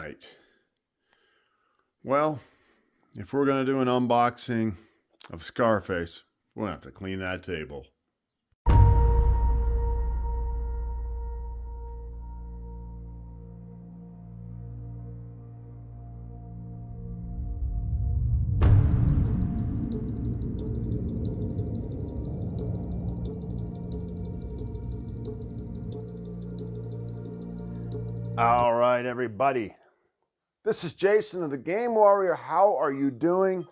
right. Well, if we're going to do an unboxing of Scarface, we'll have to clean that table. All right, everybody. This is Jason of the Game Warrior. How are you doing?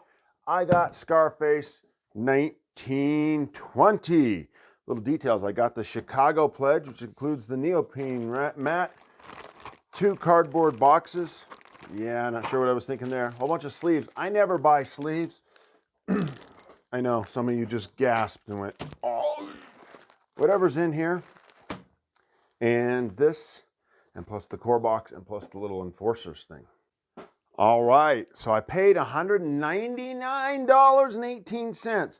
I got Scarface 1920. Little details. I got the Chicago Pledge, which includes the neoprene mat, 2 cardboard boxes. Yeah, not sure what I was thinking there. A whole bunch of sleeves. I never buy sleeves. I know some of you just gasped and went, oh, whatever's in here. And this, and plus the core box, and plus the little enforcers thing. All right, so I paid $199.18,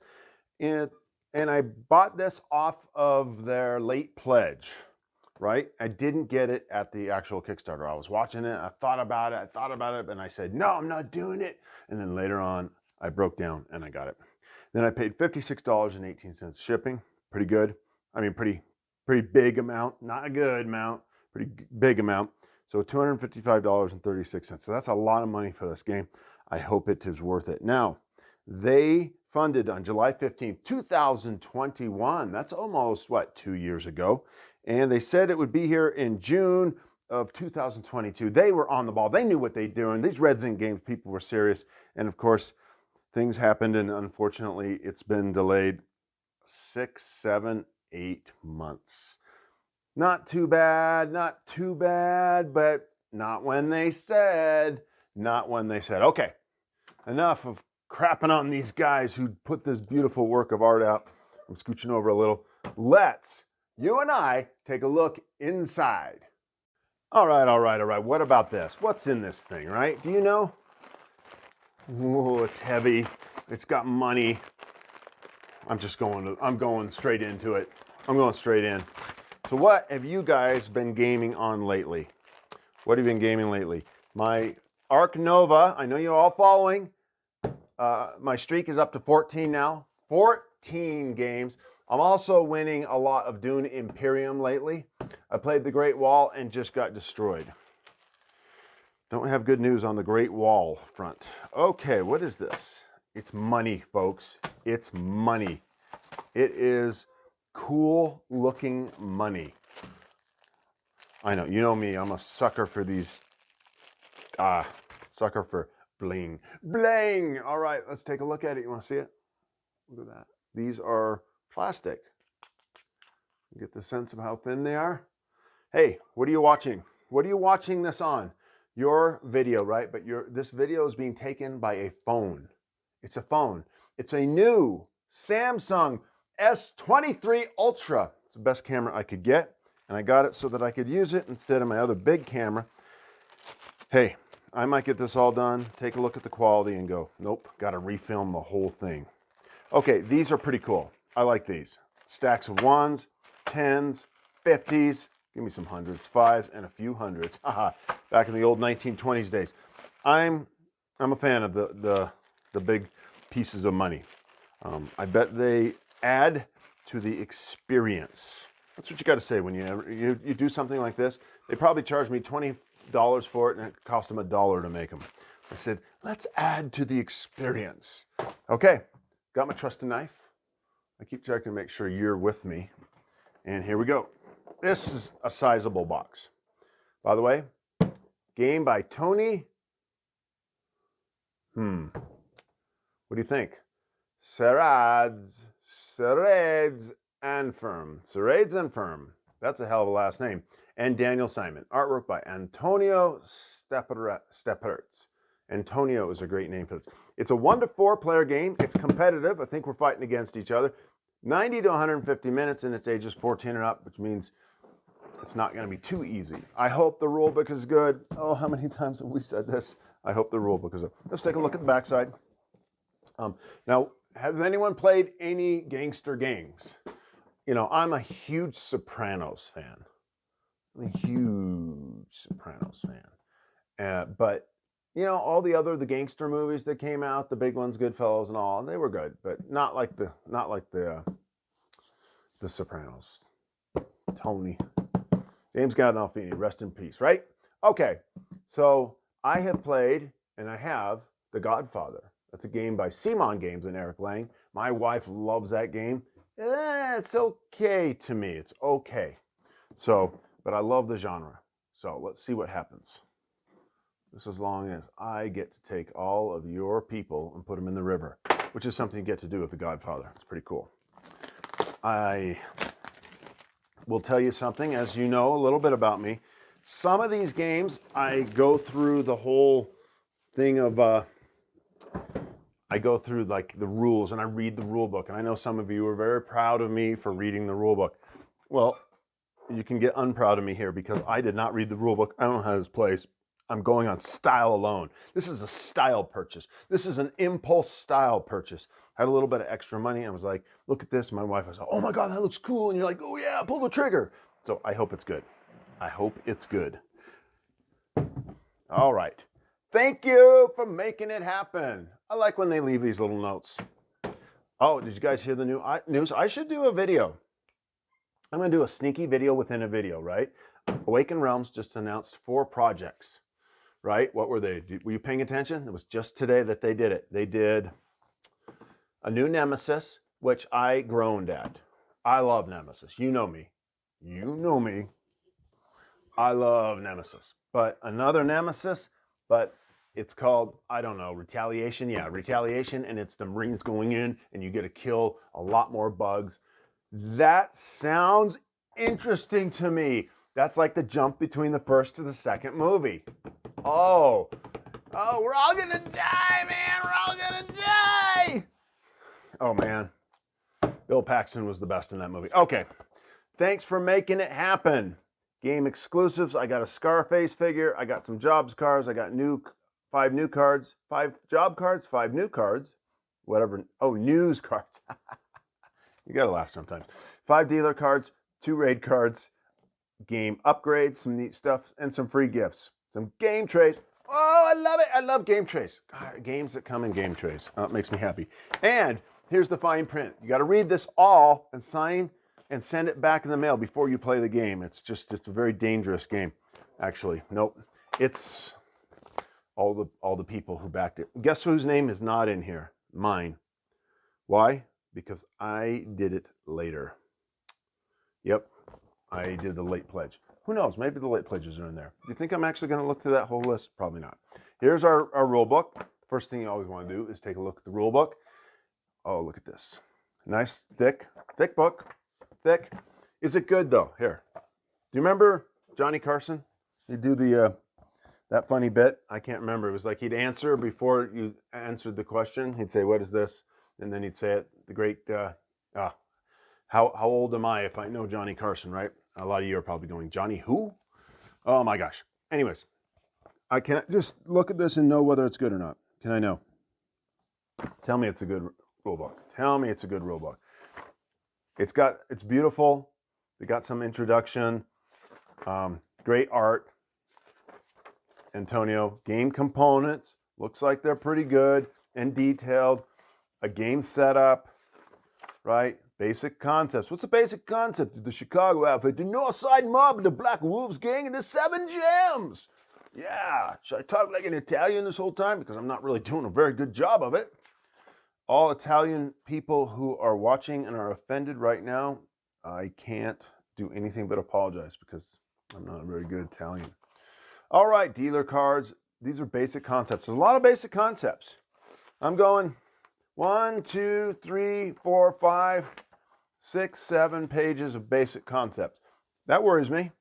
and I bought this off of their late pledge, right? I didn't get it at the actual Kickstarter. I was watching it, I thought about it, and I said, no, I'm not doing it. And then later on, I broke down and I got it. Then I paid $56.18 shipping, pretty good. I mean, pretty big amount, not a good amount, pretty big amount. So $255.36. So that's a lot of money for this game. I hope it is worth it. Now, they funded on July 15th, 2021. That's almost, 2 years ago. And they said it would be here in June of 2022. They were on the ball. They knew what they were doing. These Red Zinc games, people were serious. And of course, things happened, and unfortunately, it's been delayed 6, 7, 8 months. Not too bad, but not when they said. Okay, enough of crapping on these guys who put this beautiful work of art out. I'm scooching over a little. Let's, you and I, take a look inside. All right. What about this? What's in this thing, right? Do you know? Whoa, it's heavy. It's got money. I'm going straight into it. I'm going straight in. So what have you guys been gaming on lately? What have you been gaming lately? My Ark Nova, I know you're all following. My streak is up to 14 now. 14 games. I'm also winning a lot of Dune Imperium lately. I played the Great Wall and just got destroyed. Don't have good news on the Great Wall front. Okay, what is this? It's money, folks. It's money. It is cool looking money. I know, you know me, I'm a sucker for these, sucker for bling. Bling! All right, let's take a look at it. You wanna see it? Look at that. These are plastic. You get the sense of how thin they are? Hey, what are you watching? What are you watching this on? Your video, right? But this video is being taken by a phone. It's a phone. It's a new Samsung S23 Ultra. It's the best camera I could get, and I got it so that I could use it instead of my other big camera. Hey, I might get this all done, take a look at the quality and go, nope, got to refilm the whole thing. Okay, these are pretty cool. I like these. Stacks of 1s, 10s, 50s, give me some 100s, 5s, and a few 100s. Haha, back in the old 1920s days. I'm a fan of the big pieces of money. I bet they add to the experience. That's what you got to say when you do something like this. They probably charged me $20 for it, and it cost them $1 to make them. I said, let's add to the experience. Okay, got my trusty knife. I keep checking to make sure you're with me. And here we go. This is a sizable box. By the way, game by Tony. What do you think? Serades and Firm. That's a hell of a last name. And Daniel Simon. Artwork by Antonio Stepertz. Antonio is a great name for this. It's a 1 to 4 player game. It's competitive. I think we're fighting against each other. 90 to 150 minutes, and it's ages 14 and up, which means it's not going to be too easy. I hope the rulebook is good. Oh, how many times have we said this? I hope the rulebook is good. Let's take a look at the backside. Now, has anyone played any gangster games? You know, I'm a huge Sopranos fan. But you know, all the gangster movies that came out, the big ones, Goodfellas and all, they were good, but not like the Sopranos. Tony, James Gandolfini, rest in peace, right? Okay, so I have played, and I have The Godfather. That's a game by Simon Games and Eric Lang. My wife loves that game. It's okay to me. It's okay. So, but I love the genre. So let's see what happens. Just as long as I get to take all of your people and put them in the river, which is something you get to do with The Godfather. It's pretty cool. I will tell you something, as you know a little bit about me. Some of these games, I go through the whole thing of, I go through like the rules and I read the rule book. And I know some of you are very proud of me for reading the rule book. Well, you can get unproud of me here because I did not read the rule book. I don't know how this plays. I'm going on style alone. This is a style purchase. This is an impulse style purchase. I had a little bit of extra money. I was like, look at this. My wife was like, oh my God, that looks cool. And you're like, oh yeah, pull the trigger. So I hope it's good. I hope it's good. All right. Thank you for making it happen. I like when they leave these little notes. Oh, did you guys hear the new news? I should do a video. I'm going to do a sneaky video within a video, right? Awaken Realms just announced 4 projects. Right? What were they? Were you paying attention? It was just today that they did it. They did a new Nemesis, which I groaned at. I love Nemesis. You know me. You know me. I love Nemesis. But another Nemesis, but it's called, I don't know, Retaliation. Yeah, Retaliation, and it's the Marines going in, and you get to kill a lot more bugs. That sounds interesting to me. That's like the jump between the first to the second movie. Oh, we're all gonna die, man. We're all gonna die. Oh, man. Bill Paxton was the best in that movie. Okay. Thanks for making it happen. Game exclusives. I got a Scarface figure. I got some jobs cards. I got 5 new cards. 5 job cards, 5 new cards. Whatever. Oh, news cards. You gotta laugh sometimes. 5 dealer cards, 2 raid cards, game upgrades, some neat stuff, and some free gifts. Some game trays. Oh, I love it. I love game trays. God, games that come in game trays. Oh, it makes me happy. And here's the fine print. You got to read this all and sign and send it back in the mail before you play the game. It's a very dangerous game. Actually, nope. It's all the people who backed it. Guess whose name is not in here? Mine. Why? Because I did it later. Yep. I did the late pledge. Who knows? Maybe the late pledges are in there. Do you think I'm actually going to look through that whole list? Probably not. Here's our rule book. First thing you always want to do is take a look at the rule book. Oh, look at this. Nice, thick book. Thick. Is it good, though? Here. Do you remember Johnny Carson? He'd do that funny bit. I can't remember. It was like he'd answer before you answered the question. He'd say, what is this? And then he'd say it. The great, how old am I if I know Johnny Carson, right? A lot of you are probably going, Johnny who? Oh my gosh. Anyways, I can just look at this and know whether it's good or not. Can I know? Tell me it's a good rule book. Tell me it's a good rule book. It's beautiful. They got some introduction. Great art. Antonio, game components. Looks like they're pretty good and detailed. A game setup, right? Basic concepts. What's the basic concept? The Chicago outfit, the Northside Mob, the Black Wolves Gang, and the 7 Gems. Yeah. Should I talk like an Italian this whole time? Because I'm not really doing a very good job of it. All Italian people who are watching and are offended right now, I can't do anything but apologize because I'm not a very good Italian. All right, dealer cards. These are basic concepts. There's a lot of basic concepts. I'm going 1, 2, 3, 4, 5, 6, 7 pages of basic concepts. That worries me.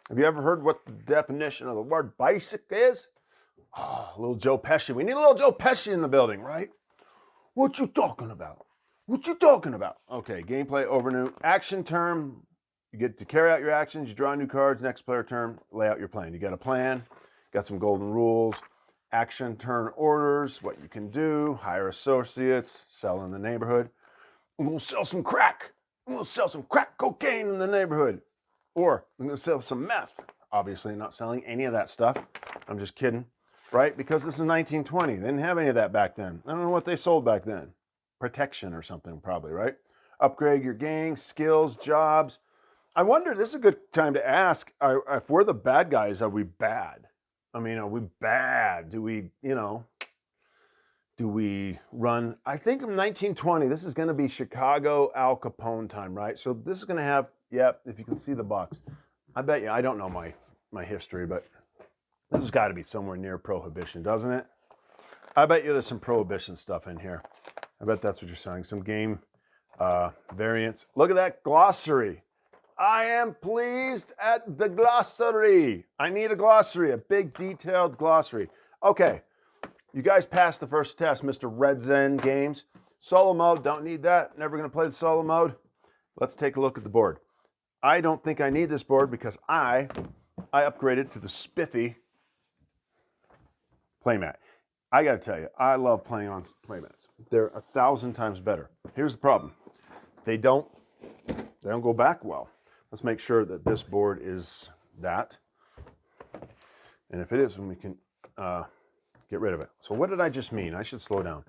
Have you ever heard what the definition of the word basic is? Oh, a little Joe Pesci. We need a little Joe Pesci in the building, right? What you talking about? What you talking about? Okay, gameplay overview. Action term. You get to carry out your actions. You draw new cards. Next player turn. Lay out your plan. You got a plan. Got some golden rules. Action turn orders. What you can do. Hire associates. Sell in the neighborhood. I'm going to sell some crack. I'm going to sell some crack cocaine in the neighborhood. Or I'm going to sell some meth. Obviously not selling any of that stuff. I'm just kidding, right? Because this is 1920. They didn't have any of that back then. I don't know what they sold back then. Protection or something, probably, right? Upgrade your gang, skills, jobs. I wonder, this is a good time to ask, if we're the bad guys, are we bad? I mean, are we bad? Do we, do we run? I think in 1920, this is going to be Chicago Al Capone time, right? So this is going to have, yep, if you can see the box. I bet you, I don't know my history, but this has got to be somewhere near Prohibition, doesn't it? I bet you there's some Prohibition stuff in here. I bet that's what you're saying. Some game variants. Look at that glossary. I am pleased at the glossary. I need a glossary, a big detailed glossary. Okay, you guys passed the first test, Mr. Red Zen Games. Solo mode, don't need that. Never gonna play the solo mode. Let's take a look at the board. I don't think I need this board because I upgraded to the spiffy playmat. I gotta tell you, I love playing on playmats. They're 1,000 times better. Here's the problem. They don't go back well. Let's make sure that this board is that. And if it is, then we can get rid of it. So what did I just mean? I should slow down.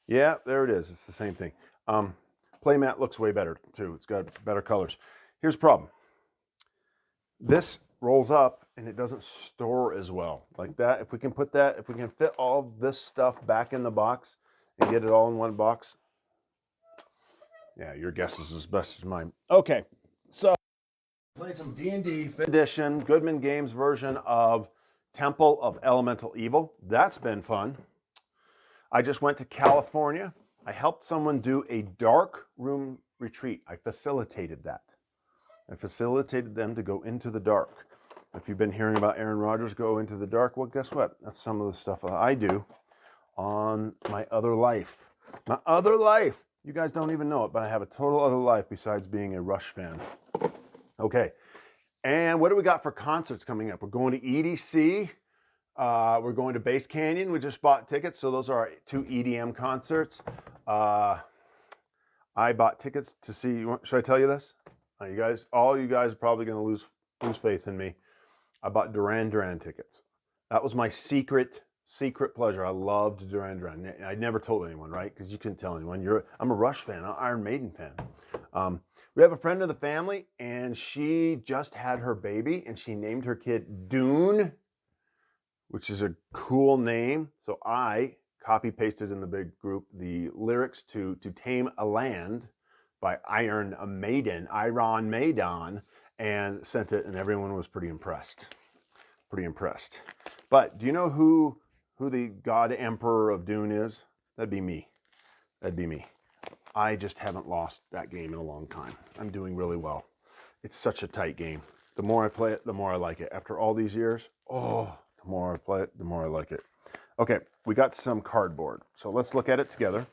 Yeah, there it is. It's the same thing. Playmat looks way better too. It's got better colors. Here's the problem. This rolls up and it doesn't store as well like that. If we can put that, if we can fit all of this stuff back in the box and get it all in one box. Yeah, your guess is as best as mine. Okay, so play some D&D 5th edition Goodman Games version of Temple of Elemental Evil. That's been fun. I just went to California. I helped someone do a dark room retreat. I facilitated that. I facilitated them to go into the dark. If you've been hearing about Aaron Rodgers go into the dark, well, guess what? That's some of the stuff that I do on my other life. My other life. You guys don't even know it, but I have a total other life besides being a Rush fan. Okay, and what do we got for concerts coming up? We're going to EDC. We're going to Bass Canyon. We just bought tickets, so those are our 2 EDM concerts. I bought tickets to see. Should I tell you this? All you guys are probably going to lose faith in me. I bought Duran Duran tickets. That was my secret pleasure. I loved Duran Duran. I never told anyone, right? Because you couldn't tell anyone. I'm a Rush fan, an Iron Maiden fan. We have a friend of the family, and she just had her baby, and she named her kid Dune, which is a cool name. So I copy-pasted in the big group the lyrics to Tame a Land by Iron Maiden, and sent it, and everyone was pretty impressed. But do you know who the God Emperor of Dune is? That'd be me. I just haven't lost that game in a long time. I'm doing really well. It's such a tight game. The more I play it, the more I like it. After all these years, the more I play it, the more I like it. Okay, we got some cardboard. So let's look at it together.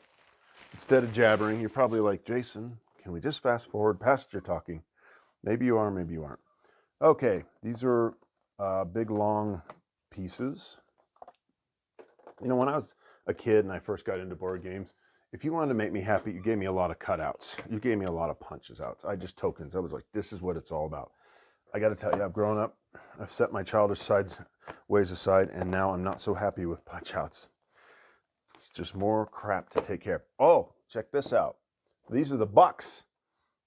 Instead of jabbering, you're probably like, Jason, can we just fast forward past your talking? Maybe you are, maybe you aren't. Okay, these are big, long pieces. You know, when I was a kid and I first got into board games, if you wanted to make me happy, you gave me a lot of cutouts. You gave me a lot of punches outs. Tokens. I was like, this is what it's all about. I got to tell you, I've grown up. I've set my childish ways aside, and now I'm not so happy with punch outs. It's just more crap to take care of. Oh, check this out. These are the bucks,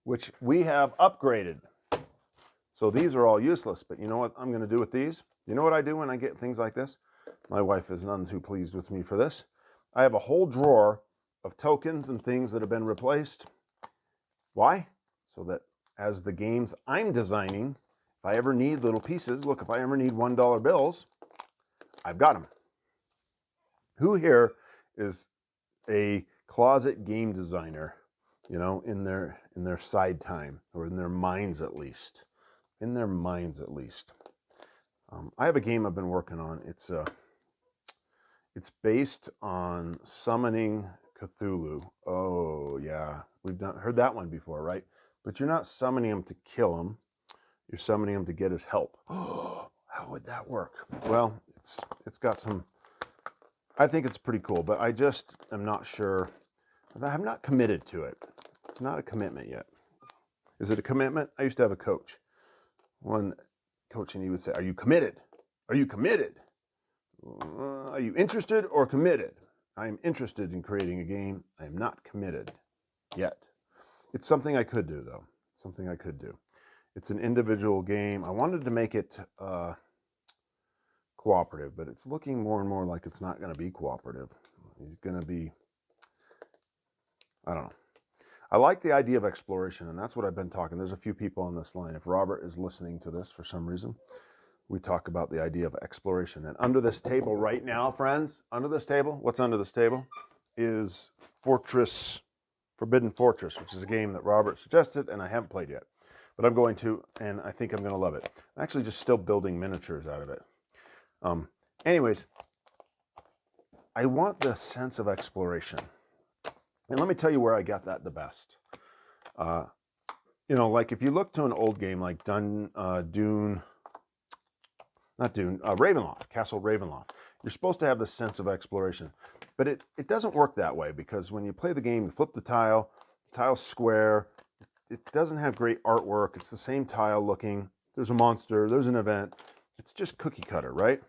which we have upgraded. So these are all useless, but you know what I'm going to do with these? You know what I do when I get things like this? My wife is none too pleased with me for this. I have a whole drawer of tokens and things that have been replaced. Why? So that as the games I'm designing, if I ever need little pieces, look, if I ever need $1 bills, I've got them. Who here is a closet game designer, you know, in their side time, or in their minds at least? In their minds at least. I have a game I've been working on. It's based on summoning Cthulhu. Oh yeah, we've heard that one before, right? But you're not summoning him to kill him. You're summoning him to get his help. Oh, how would that work? Well, it's got some. I think it's pretty cool, but I just am not sure. I'm not committed to it. It's not a commitment yet. Is it a commitment? I used to have a coach. One coach, and he would say, "Are you committed? Are you committed?" Are you interested or committed? I am interested in creating a game. I am not committed yet. It's something I could do, though. Something I could do. It's an individual game. I wanted to make it cooperative, but it's looking more and more like it's not going to be cooperative. It's going to be, I don't know. I like the idea of exploration, and that's what I've been talking. There's a few people on this line. If Robert is listening to this for some reason, we talk about the idea of exploration. And under this table right now, friends, under this table, what's under this table is Forbidden Fortress, which is a game that Robert suggested, and I haven't played yet. But I'm going to, and I think I'm going to love it. I'm actually just still building miniatures out of it. Anyways, I want the sense of exploration. And let me tell you where I got that the best. You know, like if you look to an old game like Ravenloft, Castle Ravenloft, you're supposed to have this sense of exploration. But it doesn't work that way, because when you play the game, you flip the tile's square, it doesn't have great artwork, it's the same tile looking, there's a monster, there's an event, it's just cookie cutter, right?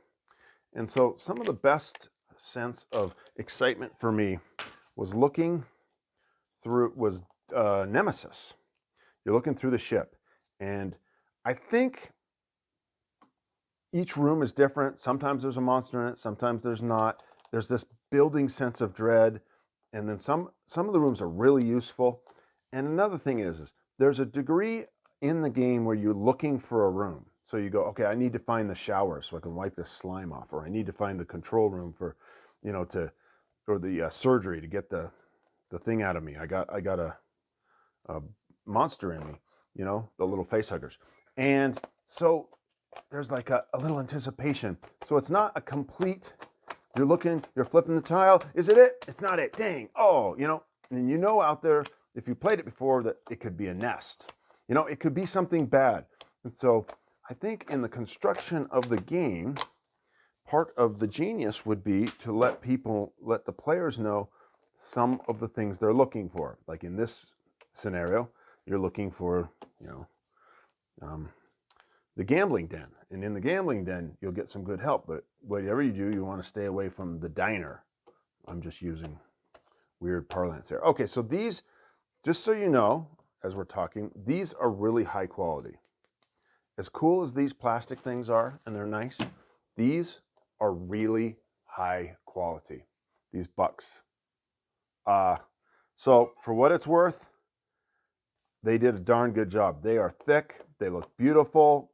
And so some of the best sense of excitement for me was Nemesis. You're looking through the ship, and I think each room is different. Sometimes there's a monster in it, sometimes there's not. There's this building sense of dread, and then some of the rooms are really useful. And another thing is there's a degree in the game where you're looking for a room. So you go, okay, I need to find the shower so I can wipe this slime off, or I need to find the control room for, you know, or the surgery to get the thing out of me. I got a monster in me, you know, the little face huggers. And so there's like a little anticipation. So it's not a complete, you're looking, you're flipping the tile. Is it it? It's not it. Dang. Oh, you know, and you know out there, if you played it before, that it could be a nest. You know, it could be something bad. And so I think in the construction of the game, part of the genius would be to let the players know some of the things they're looking for. Like in this scenario, you're looking for, you know, the gambling den. And in the gambling den, you'll get some good help. But whatever you do, you want to stay away from the diner. I'm just using weird parlance here. Okay, so these, just so you know, as we're talking, these are really high quality. As cool as these plastic things are, and they're nice, these are really high quality, these bucks. So for what it's worth, they did a darn good job. They are thick, they look beautiful.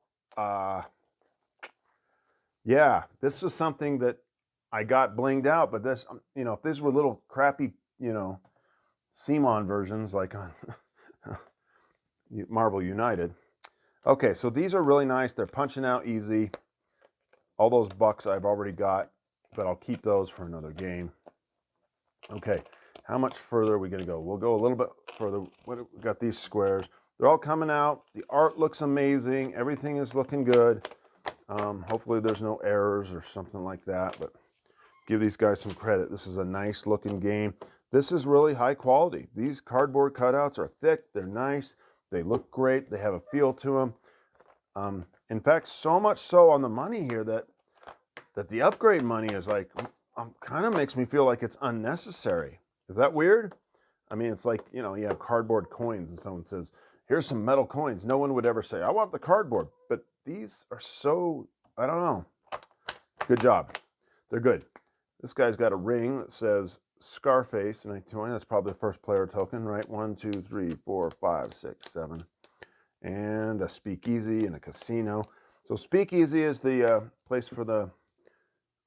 Yeah, this was something that I got blinged out, but this, you know, if these were little crappy, you know, CMON versions like on Marvel United. Okay, so these are really nice. They're punching out easy. All those bucks I've already got, but I'll keep those for another game. Okay, how much further are we gonna go? We'll go a little bit further. We got these squares. They're all coming out. The art looks amazing. Everything is looking good. Hopefully there's no errors or something like that, but give these guys some credit. This is a nice looking game. This is really high quality. These cardboard cutouts are thick. They're nice. They look great. They have a feel to them. In fact, so much so on the money here that the upgrade money is like, kind of makes me feel like it's unnecessary. Is that weird? I mean, it's like, you know, you have cardboard coins and someone says, here's some metal coins. No one would ever say, I want the cardboard. But these are so, I don't know. Good job. They're good. This guy's got a ring that says Scarface, 1920. That's probably the first player token, right? 1, 2, 3, 4, 5, 6, 7. And a speakeasy and a casino. So speakeasy is the place for the...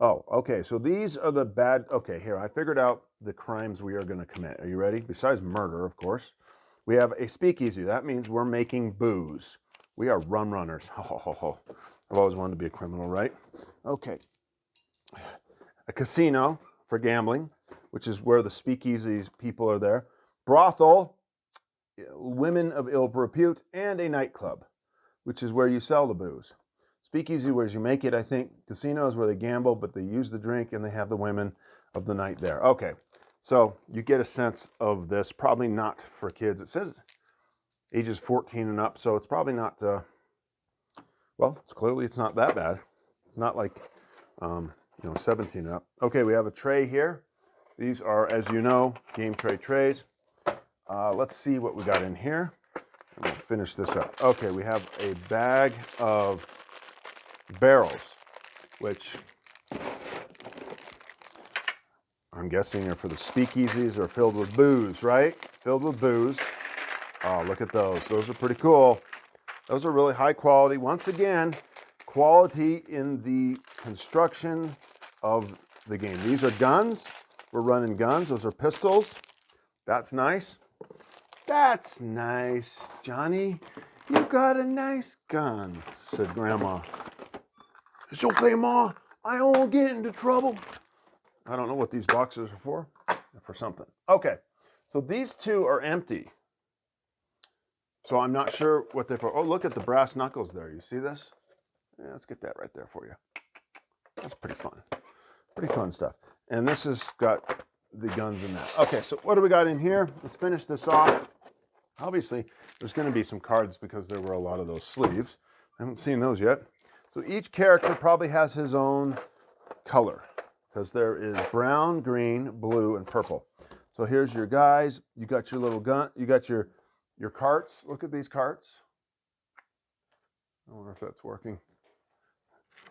Oh, okay. So these are the bad... Okay, here. I figured out the crimes we are going to commit. Are you ready? Besides murder, of course. We have a speakeasy. That means we're making booze. We are rum runners. Oh, I've always wanted to be a criminal, right? Okay. A casino for gambling, which is where the speakeasies people are there. Brothel, women of ill repute, and a nightclub, which is where you sell the booze. Speakeasy, where you make it, I think. Casino is where they gamble, but they use the drink and they have the women of the night there. Okay, so you get a sense of this. Probably not for kids. It says ages 14 and up, so it's probably not, well, it's clearly it's not that bad. It's not like You know, 17 up. Okay, we have a tray here. These are, as you know, game tray trays. Let's see what we got in here. We'll finish this up. Okay, we have a bag of barrels, which I'm guessing are for the speakeasies or filled with booze, right? Filled with booze. Oh, look at those. Those are pretty cool. Those are really high quality. Once again, quality in the construction of the game. These are guns. We're running guns. Those are pistols. That's nice. That's nice, Johnny. You got a nice gun, said Grandma. It's okay, Ma. I won't get into trouble. I don't know what these boxes are for. They're for something. Okay, so these two are empty. So I'm not sure what they're for. Oh, look at the brass knuckles there. You see this? Yeah, let's get that right there for you. That's pretty fun. Pretty fun stuff. And this has got the guns in that. Okay, so what do we got in here? Let's finish this off. Obviously, there's going to be some cards because there were a lot of those sleeves. I haven't seen those yet. So each character probably has his own color because there is brown, green, blue, and purple. So here's your guys. You got your little gun. You got your carts. Look at these carts. I wonder if that's working.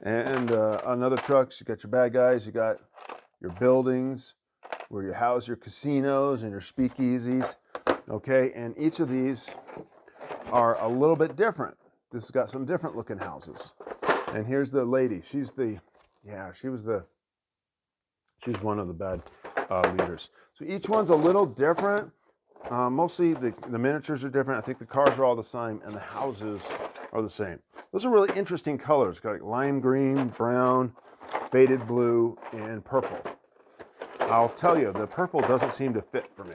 And on other trucks, you got your bad guys. You got your buildings where you house your casinos and your speakeasies. Okay, and each of these are a little bit different. This has got some different looking houses. And here's the lady. She's one of the bad leaders. So each one's a little different. Mostly the miniatures are different. I think the cars are all the same, and the houses are the same. Those are really interesting colors. Got like lime green, brown, faded blue, and purple. I'll tell you, the purple doesn't seem to fit for me.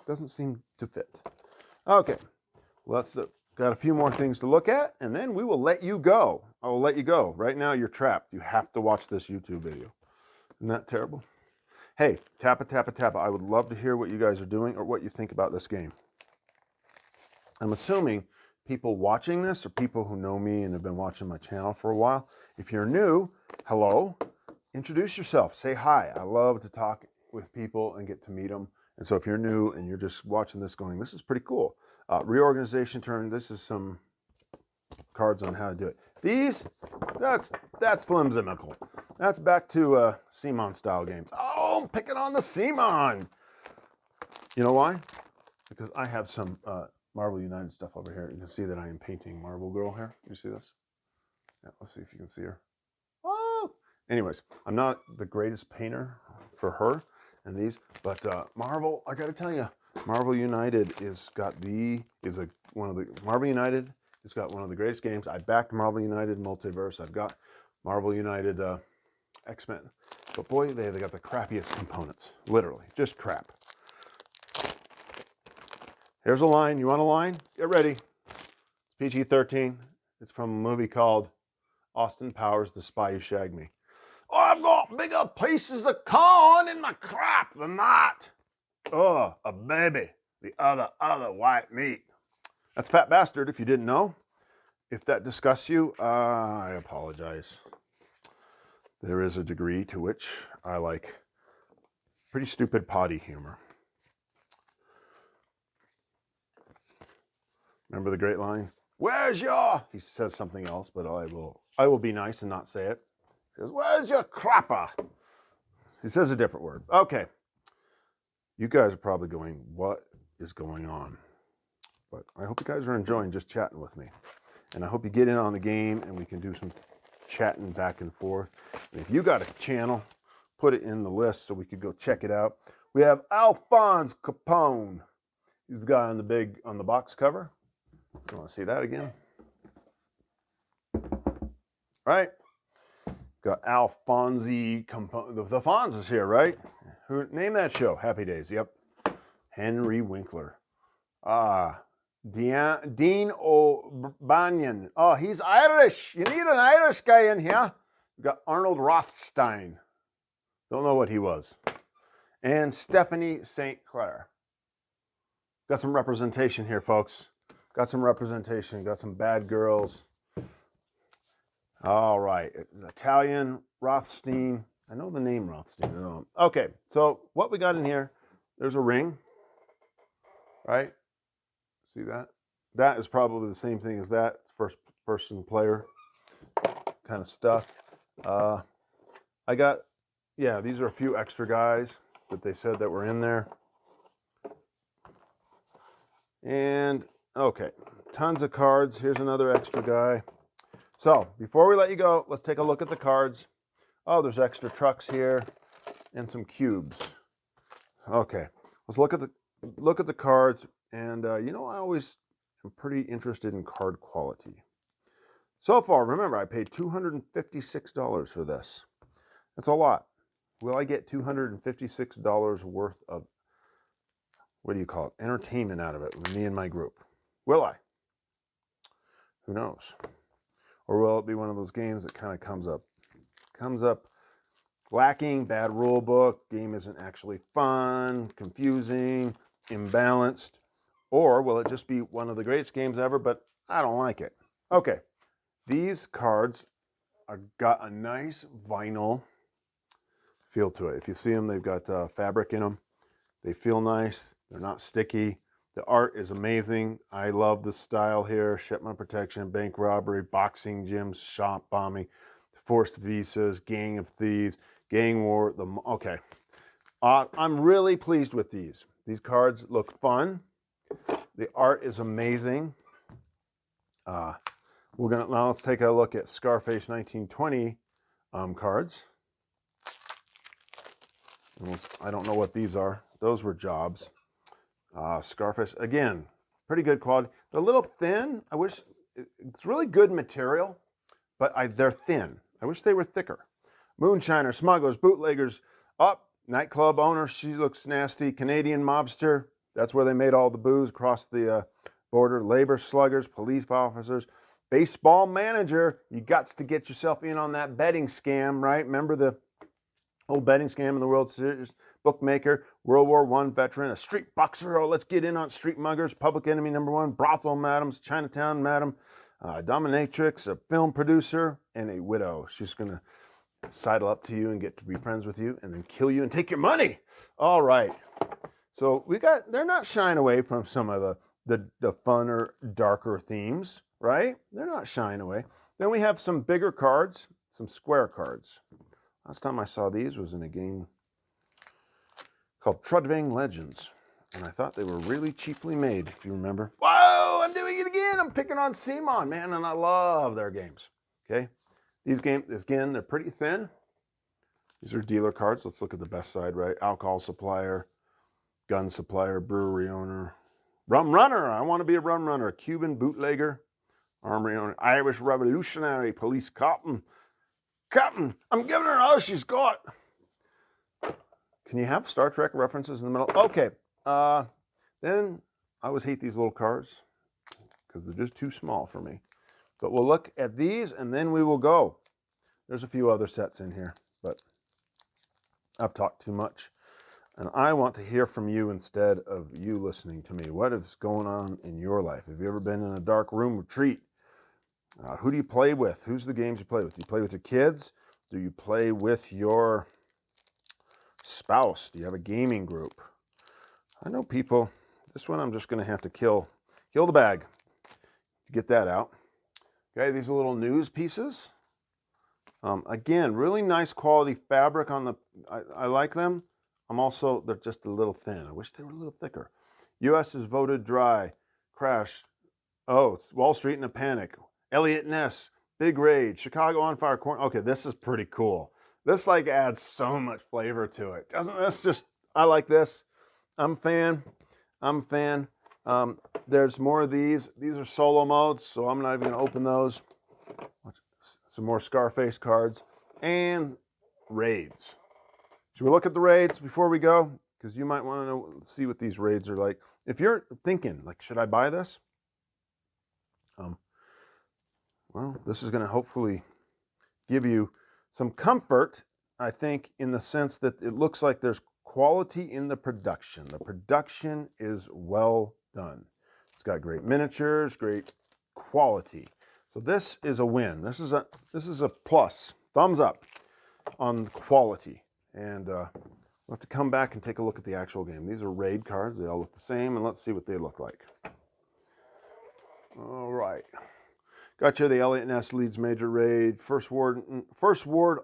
Doesn't seem to fit. Okay, got a few more things to look at, and then we will let you go. I will let you go. Right now, you're trapped. You have to watch this YouTube video. Isn't that terrible? Hey, Tappa, Tappa, Tappa. I would love to hear what you guys are doing or what you think about this game. I'm assuming people watching this are people who know me and have been watching my channel for a while. If you're new, hello. Introduce yourself. Say hi. I love to talk with people and get to meet them. And so if you're new and you're just watching this going, this is pretty cool. Reorganization turn. This is some cards on how to do it. These, that's flimsimickle. That's back to Simon style games. Oh, I'm picking on the Simon. You know why? Because I have some Marvel United stuff over here. You can see that I am painting Marvel Girl here. You see this? Yeah, let's see if you can see her. Oh! Anyways, I'm not the greatest painter for her and these, but Marvel, I got to tell you, Marvel United Marvel United has got one of the greatest games. I backed Marvel United Multiverse. I've got Marvel United X-Men. But boy, they got the crappiest components. Literally, just crap. Here's a line. You want a line? Get ready. It's PG-13. It's from a movie called Austin Powers, The Spy Who Shagged Me. Oh, I've got bigger pieces of corn in my crap than that. Oh, a baby. The other white meat. That's Fat Bastard, if you didn't know. If that disgusts you, I apologize. There is a degree to which I like pretty stupid potty humor. Remember the great line? Where's your... He says something else, but I will be nice and not say it. He says, where's your crapper? He says a different word. Okay. You guys are probably going, what is going on? But I hope you guys are enjoying just chatting with me. And I hope you get in on the game and we can do some chatting back and forth. And if you got a channel, put it in the list so we could go check it out. We have Alphonse Capone. He's the guy on the box cover. You want to see that again? Right? Got Alphonse Capone. The Fonz is here, right? Who name that show? Happy Days. Yep. Henry Winkler. Dean O'Banion. Oh, he's Irish. You need an Irish guy in here. We've got Arnold Rothstein. Don't know what he was. And Stephanie St. Clair. Got some representation here, folks. Got some representation. Got some bad girls. All right, Italian Rothstein. I know the name Rothstein. I don't. Okay, so what we got in here, there's a ring, right? See that? That is probably the same thing as that, first person player kind of stuff. I got, yeah, these are a few extra guys that they said that were in there. And, okay, tons of cards. Here's another extra guy. So, before we let you go, let's take a look at the cards. Oh, there's extra trucks here and some cubes. Okay, let's look at the cards. And, you know, I always am pretty interested in card quality. So far, remember, I paid $256 for this. That's a lot. Will I get $256 worth of, what do you call it, entertainment out of it with me and my group? Will I? Who knows? Or will it be one of those games that kind of comes up lacking, bad rule book, game isn't actually fun, confusing, imbalanced, or will it just be one of the greatest games ever, but I don't like it? Okay, these cards got a nice vinyl feel to it. If you see them, they've got fabric in them. They feel nice. They're not sticky. The art is amazing. I love the style here. Shipment protection, bank robbery, boxing gyms, shop bombing, forced visas, gang of thieves, gang war. Okay. I'm really pleased with these. These cards look fun. The art is amazing. Now let's take a look at Scarface 1920 cards. I don't know what these are. Those were jobs. Scarface, again, pretty good quality. They're a little thin. I wish, it's really good material, but they're thin. I wish they were thicker. Moonshiner, smugglers, bootleggers, nightclub owner, she looks nasty. Canadian mobster, that's where they made all the booze across the border. Labor sluggers, police officers, baseball manager. You got to get yourself in on that betting scam, right? Remember the old betting scam in the World Series? Bookmaker, World War I veteran, a street boxer. Oh, let's get in on street muggers, public enemy #1, brothel madams, Chinatown madam, dominatrix, a film producer, and a widow. She's going to sidle up to you and get to be friends with you and then kill you and take your money. All right. So they're not shying away from some of the funner, darker themes, right? They're not shying away. Then we have some bigger cards, some square cards. Last time I saw these was in a game called Trudvang Legends, and I thought they were really cheaply made, if you remember. Whoa, I'm doing it again. I'm picking on Simon, man, and I love their games. Okay, these games, again, they're pretty thin. These are dealer cards. Let's look at the best side, right? Alcohol supplier, gun supplier, brewery owner, rum runner. I want to be a rum runner. Cuban bootlegger, armory owner, Irish revolutionary, police captain. Captain, I'm giving her all she's got. Can you have Star Trek references in the middle? Okay. Then I always hate these little cards because they're just too small for me. But we'll look at these and then we will go. There's a few other sets in here, but I've talked too much. And I want to hear from you instead of you listening to me. What is going on in your life? Have you ever been in a dark room retreat? Who do you play with? Who's the games you play with? Do you play with your kids? Do you play with your spouse? Do you have a gaming group? I know people. This one I'm just going to have to kill the bag to get that out. Okay, these are little news pieces. Again, really nice quality fabric on the. I like them. They're just a little thin. I wish they were a little thicker. U.S. is voted dry. Crash. Oh, it's Wall Street in a panic. Elliot Ness. Big rage. Chicago on fire. Okay, this is pretty cool. This like adds so much flavor to it. Doesn't this just, I like this. I'm a fan. There's more of these. These are solo modes, so I'm not even gonna open those. Some more Scarface cards and raids. Should we look at the raids before we go? Because you might want to see what these raids are like. If you're thinking, like, should I buy this? Well, this is gonna hopefully give you some comfort, I think, in the sense that it looks like there's quality in the production. The production is well done. It's got great miniatures, great quality. So this is a win. This is a plus. Thumbs up on quality. And we'll have to come back and take a look at the actual game. These are raid cards. They all look the same, and let's see what they look like. All right. Got you the Elliot Ness leads major raid. First ward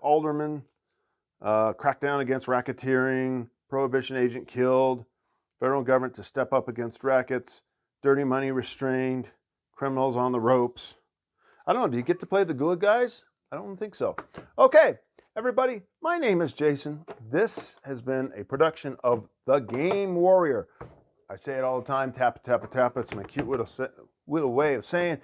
alderman. Crackdown against racketeering. Prohibition agent killed. Federal government to step up against rackets. Dirty money restrained. Criminals on the ropes. I don't know. Do you get to play the good guys? I don't think so. Okay, everybody. My name is Jason. This has been a production of The Game Warrior. I say it all the time. Tap, tap, tap. It's my cute little way of saying,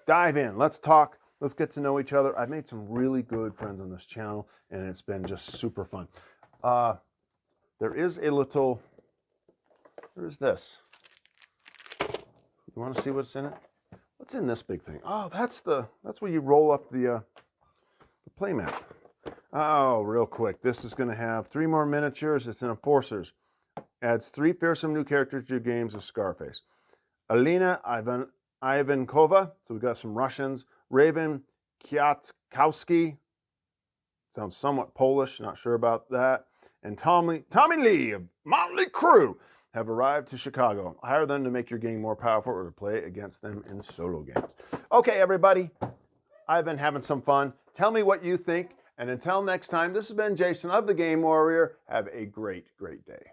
dive in. Let's talk. Let's get to know each other. I've made some really good friends on this channel, and it's been just super fun. There is this. You want to see what's in it? What's in this big thing? Oh, that's where you roll up the playmat. Oh, real quick. This is going to have 3 more miniatures. It's an Enforcers. Adds 3 fearsome new characters to your games of Scarface. Alina Ivankova. So we've got some Russians. Raven Kwiatkowski. Sounds somewhat Polish. Not sure about that. And Tommy Lee of Motley Crue have arrived to Chicago. Hire them to make your game more powerful or to play against them in solo games. Okay, everybody. I've been having some fun. Tell me what you think. And until next time, this has been Jason of The Game Warrior. Have a great, great day.